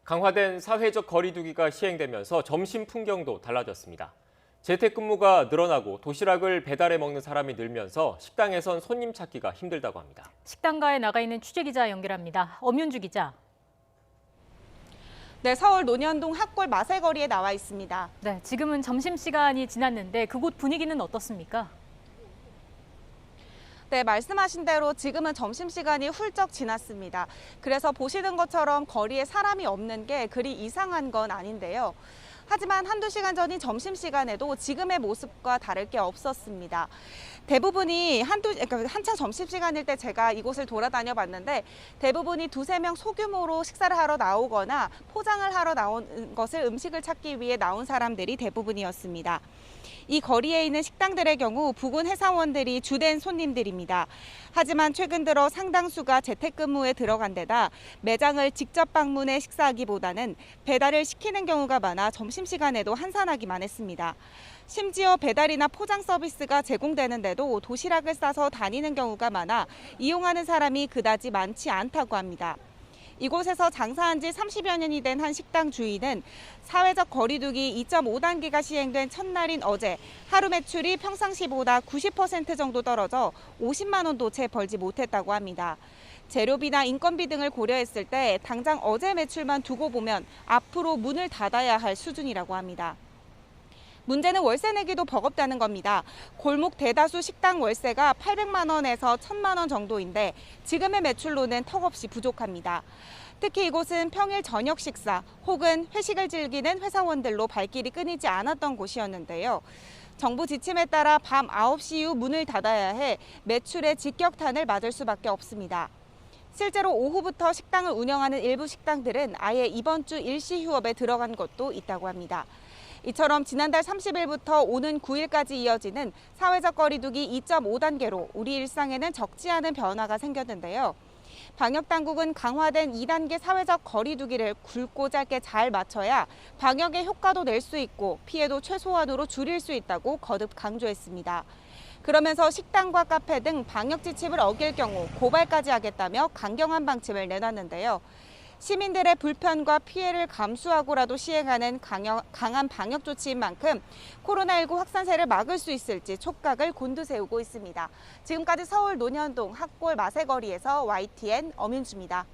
강화된 사회적 거리 두기가 시행되면서 점심 풍경도 달라졌습니다. 재택근무가 늘어나고 도시락을 배달해 먹는 사람이 늘면서 식당에선 손님 찾기가 힘들다고 합니다. 식당가에 나가 있는 취재기자 연결합니다. 엄윤주 기자. 네, 서울 논현동 학골 마세거리에 나와 있습니다. 네, 지금은 점심시간이 지났는데 그곳 분위기는 어떻습니까? 네, 말씀하신 대로 지금은 점심시간이 훌쩍 지났습니다. 그래서 보시는 것처럼 거리에 사람이 없는 게 그리 이상한 건 아닌데요. 하지만 한두 시간 전인 점심시간에도 지금의 모습과 다를 게 없었습니다. 대부분이 한창 점심시간일 때 제가 이곳을 돌아다녀 봤는데 대부분이 두세 명 소규모로 식사를 하러 나오거나 포장을 하러 나온 것을 음식을 찾기 위해 나온 사람들이 대부분이었습니다. 이 거리에 있는 식당들의 경우 부근 회사원들이 주된 손님들입니다. 하지만 최근 들어 상당수가 재택근무에 들어간 데다 매장을 직접 방문해 식사하기보다는 배달을 시키는 경우가 많아 점심시간에도 한산하기만 했습니다. 심지어 배달이나 포장 서비스가 제공되는데도 도시락을 싸서 다니는 경우가 많아 이용하는 사람이 그다지 많지 않다고 합니다. 이곳에서 장사한 지 30여 년이 된 한 식당 주인은 사회적 거리두기 2.5단계가 시행된 첫날인 어제 하루 매출이 평상시보다 90% 정도 떨어져 50만 원도 채 벌지 못했다고 합니다. 재료비나 인건비 등을 고려했을 때 당장 어제 매출만 두고 보면 앞으로 문을 닫아야 할 수준이라고 합니다. 문제는 월세 내기도 버겁다는 겁니다. 골목 대다수 식당 월세가 800만 원에서 1000만 원 정도인데 지금의 매출로는 턱없이 부족합니다. 특히 이곳은 평일 저녁 식사 혹은 회식을 즐기는 회사원들로 발길이 끊이지 않았던 곳이었는데요. 정부 지침에 따라 밤 9시 이후 문을 닫아야 해 매출의 직격탄을 맞을 수밖에 없습니다. 실제로 오후부터 식당을 운영하는 일부 식당들은 아예 이번 주 일시 휴업에 들어간 곳도 있다고 합니다. 이처럼 지난달 30일부터 오는 9일까지 이어지는 사회적 거리두기 2.5단계로 우리 일상에는 적지 않은 변화가 생겼는데요. 방역당국은 강화된 2단계 사회적 거리두기를 굵고 짧게 잘 맞춰야 방역의 효과도 낼 수 있고 피해도 최소한으로 줄일 수 있다고 거듭 강조했습니다. 그러면서 식당과 카페 등 방역 지침을 어길 경우 고발까지 하겠다며 강경한 방침을 내놨는데요. 시민들의 불편과 피해를 감수하고라도 시행하는 강한 방역 조치인 만큼 코로나19 확산세를 막을 수 있을지 촉각을 곤두세우고 있습니다. 지금까지 서울 논현동 학골 마세거리에서 YTN 엄윤주입니다.